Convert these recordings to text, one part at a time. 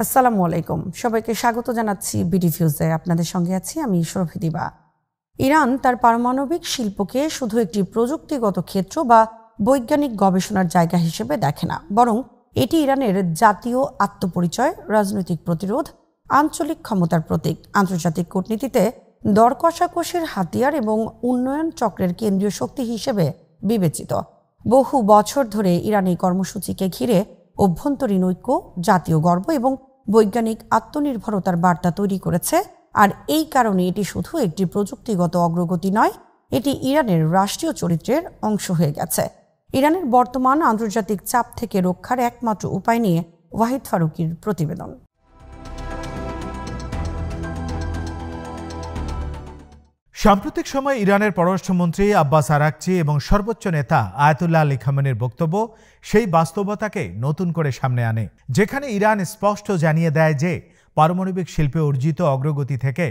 আসসালামু আলাইকুম, সবাইকে স্বাগত জানাচ্ছি বিডি ফিউজে। আপনাদের সঙ্গে আছি আমি শরফি দিবা। ইরান তার পারমাণবিক শিল্পকে শুধু একটি প্রযুক্তিগত ক্ষেত্র বা বৈজ্ঞানিক গবেষণার জায়গা হিসেবে দেখে না, বরং এটি ইরানের জাতীয় আত্মপরিচয়, রাজনৈতিক প্রতিরোধ, আঞ্চলিক ক্ষমতার প্রতীক, আন্তর্জাতিক কূটনীতিতে দর কষাকষির হাতিয়ার এবং উন্নয়ন চক্রের কেন্দ্রীয় শক্তি হিসেবে বিবেচিত। বহু বছর ধরে ইরান এই কর্মসূচিকে ঘিরে অভ্যন্তরীণ ঐক্য, জাতীয় গর্ব এবং বৈজ্ঞানিক আত্মনির্ভরতার বার্তা তৈরি করেছে। আর এই কারণে এটি শুধু একটি প্রযুক্তিগত অগ্রগতি নয়, এটি ইরানের রাষ্ট্রীয় চরিত্রের অংশ হয়ে গেছে। ইরানের বর্তমান আন্তর্জাতিক চাপ থেকে রক্ষার একমাত্র উপায় নিয়ে ওয়াহিদ ফারুকীর প্রতিবেদন। সাম্প্রতিক সময়ে ইরানের পররাষ্ট্রমন্ত্রী আব্বাস আরাকচি এবং সর্বোচ্চ নেতা আয়াতুল্লাহ আলী খামেনির বক্তব্য সেই বাস্তবতাকে নতুন করে সামনে আনে, যেখানে ইরান স্পষ্ট জানিয়ে দেয় যে পারমাণবিক শিল্পে অর্জিত অগ্রগতি থেকে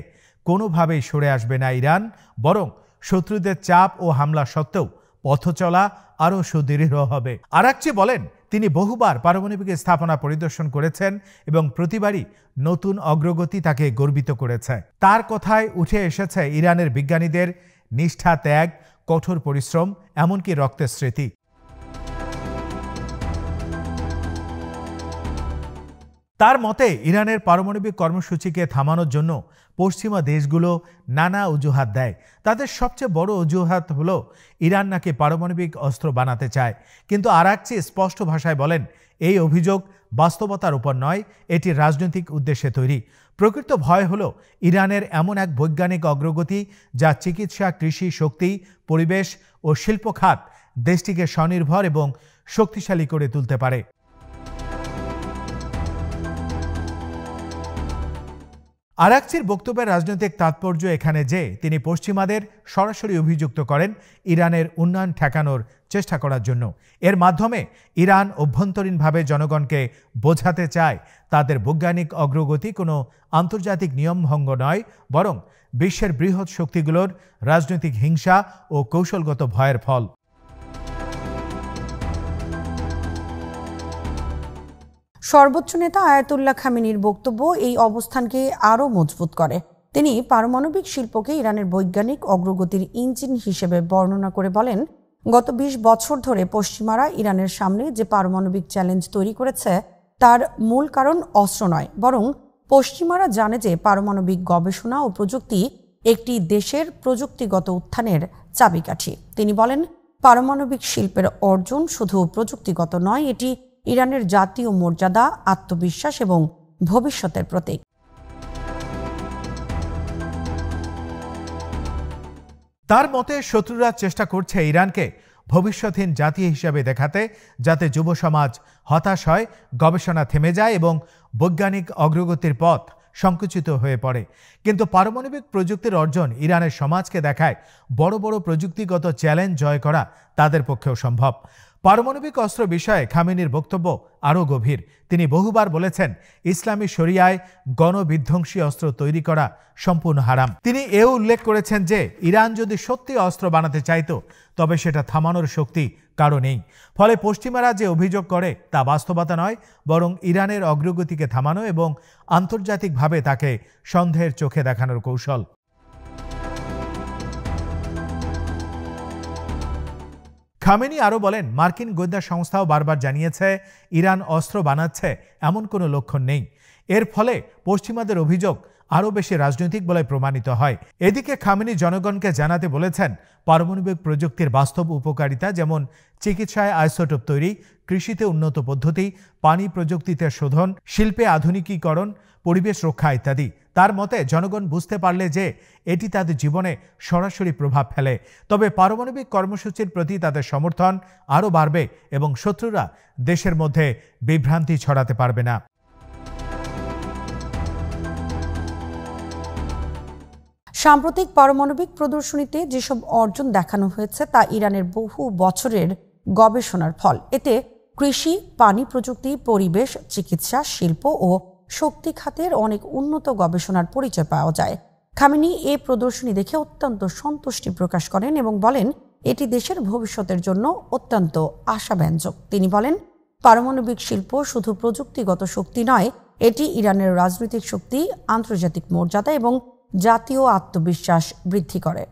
কোনোভাবেই সরে আসবে না ইরান, বরং শত্রুদের চাপ ও হামলা সত্ত্বেও পথ চলা আরও সুদৃঢ় হবে। আরাকচি বলেন, তিনি বহুবার পারমাণবিক স্থাপনা পরিদর্শন করেছেন এবং প্রতিবারই নতুন অগ্রগতি তাকে গর্বিত করেছে। তার কথায় উঠে এসেছে ইরানের বিজ্ঞানীদের নিষ্ঠা, ত্যাগ, কঠোর পরিশ্রম, এমনকি রক্তের স্মৃতি। তার মতে ইরানের পারমাণবিক কর্মসূচিকে থামানোর জন্য পশ্চিমা দেশগুলো নানা অজুহাত দেয়। তাদের সবচেয়ে বড় অজুহাত হলো ইরান নাকি পারমাণবিক অস্ত্র বানাতে চায়। কিন্তু আরাকচি স্পষ্ট ভাষায় বলেন, এই অভিযোগ বাস্তবতার উপর নয়, এটি রাজনৈতিক উদ্দেশ্যে তৈরি। প্রকৃত ভয় হলো ইরানের এমন এক বৈজ্ঞানিক অগ্রগতি যা চিকিৎসা, কৃষি, শক্তি, পরিবেশ ও শিল্প খাত দেশটিকে স্বনির্ভর এবং শক্তিশালী করে তুলতে পারে। আরাকচির বক্তব্যের রাজনৈতিক তাৎপর্য এখানে যে তিনি পশ্চিমাদের সরাসরি অভিযুক্ত করেন ইরানের উন্নয়ন ঠেকানোর চেষ্টা করার জন্য। এর মাধ্যমে ইরান অভ্যন্তরীণভাবে জনগণকে বোঝাতে চায় তাদের বৈজ্ঞানিক অগ্রগতি কোনো আন্তর্জাতিক নিয়মভঙ্গ নয়, বরং বিশ্বের বৃহৎ শক্তিগুলোর রাজনৈতিক হিংসা ও কৌশলগত ভয়ের ফল। সর্বোচ্চ নেতা আয়াতুল্লাহ খামেনির বক্তব্য এই অবস্থানকে আরও মজবুত করে। তিনি পারমাণবিক শিল্পকে ইরানের বৈজ্ঞানিক অগ্রগতির ইঞ্জিন হিসেবে বর্ণনা করে বলেন, গত ২০ বছর ধরে পশ্চিমারা ইরানের সামনে যে পারমাণবিক চ্যালেঞ্জ তৈরি করেছে তার মূল কারণ অস্ত্র নয়, বরং পশ্চিমারা জানে যে পারমাণবিক গবেষণা ও প্রযুক্তি একটি দেশের প্রযুক্তিগত উত্থানের চাবিকাঠি। তিনি বলেন, পারমাণবিক শিল্পের অর্জন শুধু প্রযুক্তিগত নয়, এটি ইরানের জাতীয় মর্যাদা, আত্মবিশ্বাস এবং ভবিষ্যতের প্রতীক। তার মতে শত্রুরা চেষ্টা করছে ইরানকে ভবিষ্যৎহীন জাতি হিসাবে দেখাতে, যাতে যুব সমাজ হতাশ হয়, গবেষণা থেমে যায় এবং বৈজ্ঞানিক অগ্রগতির পথ সংকুচিত হয়ে পড়ে। কিন্তু পারমাণবিক প্রযুক্তির অর্জন ইরানের সমাজকে দেখায় বড় বড় প্রযুক্তিগত চ্যালেঞ্জ জয় করা তাদের পক্ষেও সম্ভব। পারমাণবিক অস্ত্র বিষয়ে খামেনির বক্তব্য আরও গভীর। তিনি বহুবার বলেছেন, ইসলামী শরিয়ায় গণবিধ্বংসী অস্ত্র তৈরি করা সম্পূর্ণ হারাম। তিনি এও উল্লেখ করেছেন যে ইরান যদি সত্যি অস্ত্র বানাতে চাইত তবে সেটা থামানোর শক্তি কারো নেই। ফলে পশ্চিমারা যে অভিযোগ করে তা বাস্তবতা নয়, বরং ইরানের অগ্রগতিকে থামানো এবং আন্তর্জাতিকভাবে তাকে সন্দেহের চোখে দেখানোর কৌশল। খামেনি আরও বলেন, মার্কিন গোয়েন্দা সংস্থাও বারবার জানিয়েছে ইরান অস্ত্র বানাচ্ছে এমন কোনো লক্ষণ নেই। এর ফলে পশ্চিমাদের অভিযোগ আরও বেশি রাজনৈতিক বলে প্রমাণিত হয়। এদিকে খামেনি জনগণকে জানাতে বলেছেন, পারমাণবিক প্রযুক্তির বাস্তব উপকারিতা, যেমন চিকিৎসায় আইসোটোপ তৈরি, কৃষিতে উন্নত পদ্ধতি, পানি প্রযুক্তিতে শোধন, শিল্পে আধুনিকীকরণ, পরিবেশ রক্ষা ইত্যাদি। তার মতে জনগণ বুঝতে পারলে যে এটি তাদের জীবনে সরাসরি প্রভাব ফেলে, তবে পারমাণবিক কর্মসূচির প্রতি তাদের সমর্থন আরও বাড়বে এবং শত্রুরা দেশের মধ্যে বিভ্রান্তি ছড়াতে পারবে না। সাম্প্রতিক পারমাণবিক প্রদর্শনীতে যেসব অর্জন দেখানো হয়েছে তা ইরানের বহু বছরের গবেষণার ফল। এতে কৃষি, পানি প্রযুক্তি, পরিবেশ, চিকিৎসা, শিল্প ও শক্তি খাতের অনেক উন্নত গবেষণার পরিচয় পাওয়া যায়। খামেনি এই প্রদর্শনী দেখে অত্যন্ত সন্তুষ্টি প্রকাশ করেন এবং বলেন, এটি দেশের ভবিষ্যতের জন্য অত্যন্ত আশাব্যঞ্জক। তিনি বলেন, পারমাণবিক শিল্প শুধু প্রযুক্তিগত শক্তি নয়, এটি ইরানের রাজনৈতিক শক্তি, আন্তর্জাতিক মর্যাদা এবং জাতীয় আত্মবিশ্বাস বৃদ্ধি করে।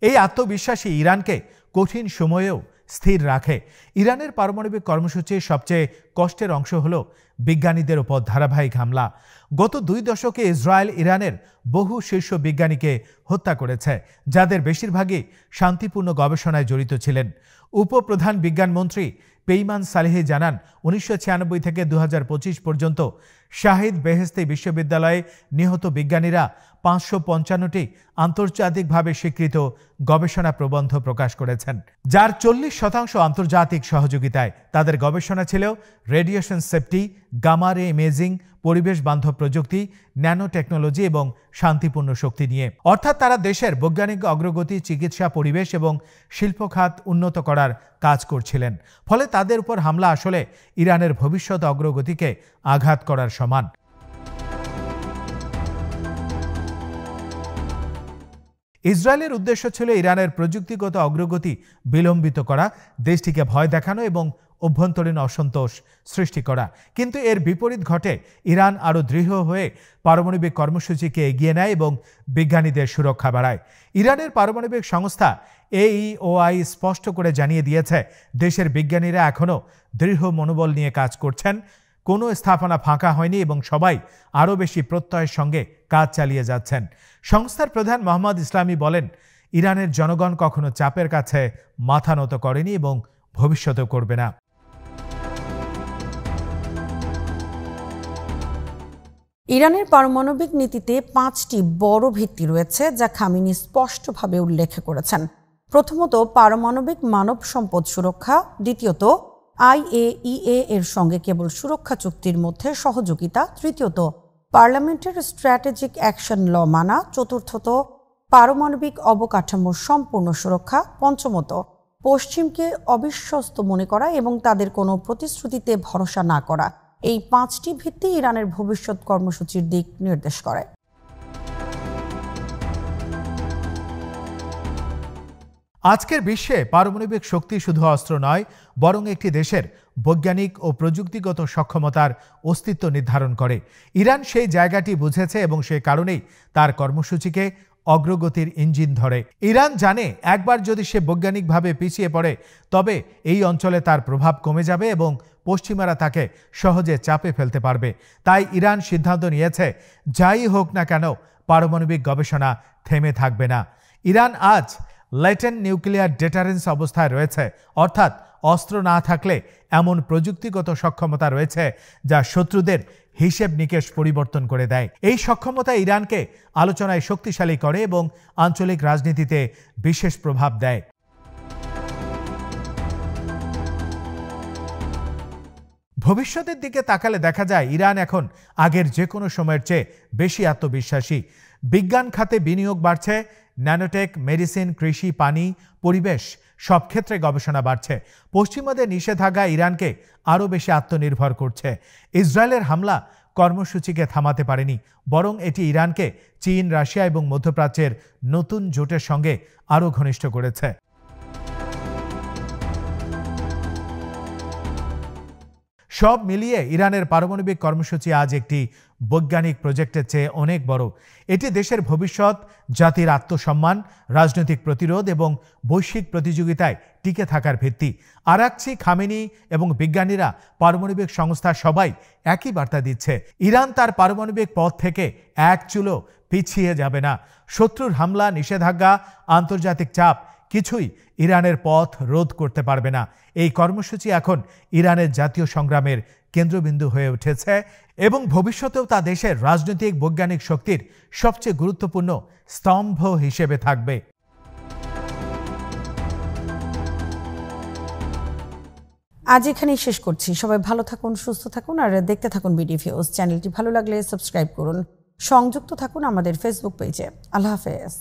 এই আত্মবিশ্বাসী ইরানকে কঠিন সময়েও স্থির রাখে। ইরানের পারমাণবিক কর্মসূচির সবচেয়ে কষ্টের অংশ হল বিজ্ঞানীদের উপর ধারাবাহিক হামলা। গত 2 দশকে ইসরায়েল ইরানের বহু শীর্ষ বিজ্ঞানীকে হত্যা করেছে, যাদের বেশিরভাগই শান্তিপূর্ণ গবেষণায় জড়িত ছিলেন। উপপ্রধান বিজ্ঞানমন্ত্রী পেইমান সালেহি জানান, 1996 থেকে 2025 পর্যন্ত শাহিদ বেহেশতি বিশ্ববিদ্যালয়ে নিহত বিজ্ঞানীরা 555টি আন্তর্জাতিকভাবে স্বীকৃত গবেষণা প্রবন্ধ প্রকাশ করেছেন, যার 40% আন্তর্জাতিক সহযোগিতায়। তাদের গবেষণা ছিল রেডিয়েশন সেফটি, গামা রে ইমেজিং, পরিবেশ বান্ধব প্রযুক্তি, ন্যানো টেকনোলজি এবং শান্তিপূর্ণ শক্তি নিয়ে। অর্থাৎ তারা দেশের বৈজ্ঞানিক অগ্রগতি, চিকিৎসা, পরিবেশ এবং শিল্প খাত উন্নত করার কাজ করছিলেন। ফলে তাদের উপর হামলা আসলে ইরানের ভবিষ্যৎ অগ্রগতিকে আঘাত করার সমান। ইসরায়েলের উদ্দেশ্য ছিল ইরানের প্রযুক্তিগত অগ্রগতি বিলম্বিত করা, দেশটিকে ভয় দেখানো এবং অভ্যন্তরীণ অসন্তোষ সৃষ্টি করা। কিন্তু এর বিপরীত ঘটে। ইরান আরও দৃঢ় হয়ে পারমাণবিক কর্মসূচিকে এগিয়ে নেয় এবং বিজ্ঞানীদের সুরক্ষা বাড়ায়। ইরানের পারমাণবিক সংস্থা AEOI স্পষ্ট করে জানিয়ে দিয়েছে, দেশের বিজ্ঞানীরা এখনও দৃঢ় মনোবল নিয়ে কাজ করছেন। কোনো স্থাপনা ফাঁকা হয়নি এবং সবাই আরও বেশি প্রত্যয়ের সঙ্গে কাজ চালিয়ে যাচ্ছেন। সংস্থার প্রধান মোহাম্মদ ইসলামী বলেন, ইরানের জনগণ কখনো চাপের কাছে মাথা নত করেনি এবং ভবিষ্যতেও করবে না। ইরানের পারমাণবিক নীতিতে 5টি বড় ভিত্তি রয়েছে, যা খামেনি স্পষ্টভাবে উল্লেখ করেছেন। প্রথমত, পারমাণবিক মানব সম্পদ সুরক্ষা। দ্বিতীয়ত, IAEA এর সঙ্গে কেবল সুরক্ষা চুক্তির মধ্যে সহযোগিতা। তৃতীয়ত, পার্লামেন্টের স্ট্র্যাটেজিক অ্যাকশন ল মানা। চতুর্থত, পারমাণবিক অবকাঠামোর সম্পূর্ণ সুরক্ষা। পঞ্চমত, পশ্চিমকে অবিশ্বস্ত মনে করা এবং তাদের কোনো প্রতিশ্রুতিতে ভরসা না করা। এই 5টি ভিত্তি ইরানের ভবিষ্যৎ কর্মসূচির দিক নির্দেশ করে। আজকের বিশ্বে পারমাণবিক শক্তি শুধু অস্ত্র নয়, বরং একটি দেশের বৈজ্ঞানিক ও প্রযুক্তিগত সক্ষমতার অস্তিত্ব নির্ধারণ করে। ইরান সেই জায়গাটি বুঝেছে এবং সে কারণেই তার কর্মসূচিকে অগ্রগতির ইঞ্জিন ধরে। ইরান জানে, একবার যদি সে বৈজ্ঞানিকভাবে পিছিয়ে পড়ে, তবে এই অঞ্চলে তার প্রভাব কমে যাবে এবং পশ্চিমারা তাকে সহজে চাপে ফেলতে পারবে। তাই ইরান সিদ্ধান্ত নিয়েছে, যাই হোক না কেন পারমাণবিক গবেষণা থেমে থাকবে না। ইরান আজ লেটেন্ট নিউক্লিয়ার ডেটারেন্স অবস্থায় রয়েছে, অর্থাৎ অস্ত্র না থাকলে এমন প্রযুক্তিগত সক্ষমতা রয়েছে যা শত্রুদের হিসেব নিকেশ পরিবর্তন করে দেয়। এই সক্ষমতা ইরানকে আলোচনায় শক্তিশালী করে এবং আঞ্চলিক রাজনীতিতে বিশেষ প্রভাব দেয়। ভবিষ্যতের দিকে তাকালে দেখা যায়, ইরান এখন আগের যে কোনো সময়ের চেয়ে বেশি আত্মবিশ্বাসী। বিজ্ঞান খাতে বিনিয়োগ বাড়ছে, ন্যানোটেক, মেডিসিন, কৃষি, পানি, পরিবেশ সব ক্ষেত্রে গবেষণা বাড়ছে। পশ্চিমাদের নিষেধাজ্ঞা ইরানকে আরও বেশি আত্মনির্ভর করছে। ইসরায়েলের হামলা কর্মসূচিকে থামাতে পারেনি, বরং এটি ইরানকে চীন, রাশিয়া এবং মধ্যপ্রাচ্যের নতুন জোটের সঙ্গে আরও ঘনিষ্ঠ করেছে। সব মিলিয়ে ইরানের পারমাণবিক কর্মসূচি আজ একটি বৈজ্ঞানিক প্রজেক্টের চেয়ে অনেক বড়। এটি দেশের ভবিষ্যৎ, জাতির আত্মসম্মান, রাজনৈতিক প্রতিরোধ এবং বৈশ্বিক প্রতিযোগিতায় টিকে থাকার ভিত্তি। আরাকচি, খামেনি এবং বিজ্ঞানীরা, পারমাণবিক সংস্থা সবাই একই বার্তা দিচ্ছে, ইরান তার পারমাণবিক পথ থেকে এক চুলো পিছিয়ে যাবে না। শত্রুর হামলা, নিষেধাজ্ঞা, আন্তর্জাতিক চাপ কিছুই ইরানের পথ রোধ করতে পারবে না। এই কর্মসূচি এখন ইরানের জাতীয় সংগ্রামের কেন্দ্রবিন্দু হয়ে উঠেছে এবং ভবিষ্যতেও তা দেশের রাজনৈতিক বৈজ্ঞানিক শক্তির সবচেয়ে গুরুত্বপূর্ণ স্তম্ভ হিসেবে থাকবে। আজ এখানেই শেষ করছি। সবাই ভালো থাকুন, সুস্থ থাকুন আর দেখতে থাকুন বিডিভিউজ। চ্যানেলটি ভালো লাগলে সাবস্ক্রাইব করুন। সংযুক্ত থাকুন আমাদের ফেসবুক পেজে। আল্লাহ হাফেজ।